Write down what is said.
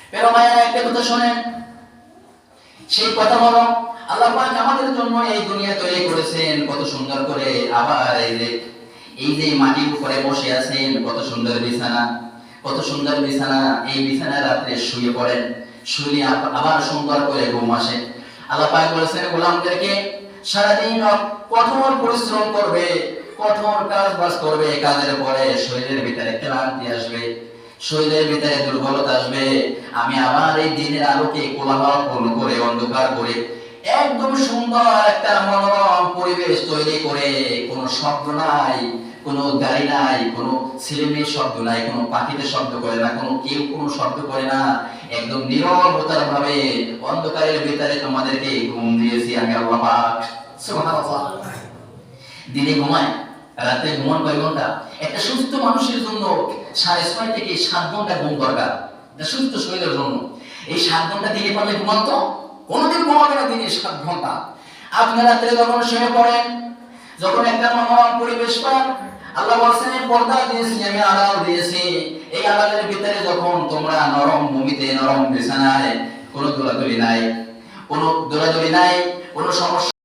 প্রিয় মায়েরা, একটা কথা শোনেন, সেই কথা হলো আল্লাহ পাক আমাদের জন্য এই দুনিয়া তৈরি করেছেন কত সুন্দর করে। আবার এই যে মাটির উপরে বসে আছেন, কত সুন্দর বিছানা, কত সুন্দর বিছানা। এই বিছানায় রাত্রে শুয়ে পড়েন, শুয়ে আবার সুন্দর করে ঘুম আসে। আল্লাহ পাক বলেছেন গোলামদেরকে সারাদিন কঠোর পরিশ্রম করবে, কঠোর কাজ বাজ করবে, কাজের পরে শরীরের ভিতরে ক্লান্তি আসবে, শরীরের ভিতরে দুর্বলতা আসবে। আমি আবার এই দিনের আলোকে কোলাহল করে অন্ধকার করে একদম সুন্দর একটা মনোরম পরিবেশ তৈরি করে, কোনো শব্দ নাই, কোনো গাড়ি নাই, কোনো ছেলেমেয়ের শব্দ নাই, কোনো পাখিদের শব্দ করে না, কোনো কেউ কোনো শব্দ করে না, একদম নীরবতার ভাবে অন্ধকারের ভিতরে তোমাদেরকে ঘুম দিয়েছি আমি আল্লাহ পাক। সুবহানাল্লাহ। দিনে ঘুমায়, রাতে ঘুমান কয় ঘন্টা? একটা সুস্থ মানুষের জন্য 6.5 থেকে 7 ঘন্টা ঘুম দরকার, একটা সুস্থ শরীরের জন্য। এই 7 ঘন্টা দিনে পারলে ঘুমান তো? কোনোদিন ঘুমাবে না দিনে 7 ঘন্টা। আপনি রাত্রে যখন শুয়ে পড়েন, যখন একটা মনোরম পরিবেশ পান, আল্লাহ বলেছেন পর্দা দিয়েছি আমি, আড়াল দিয়েছি। এই আড়ালের ভিতরে যখন তোমরা নরম ভূমিতে, নরম বিছানায়, কোনো দৌড়াদৌড়ি নাই, কোনো সমস্যা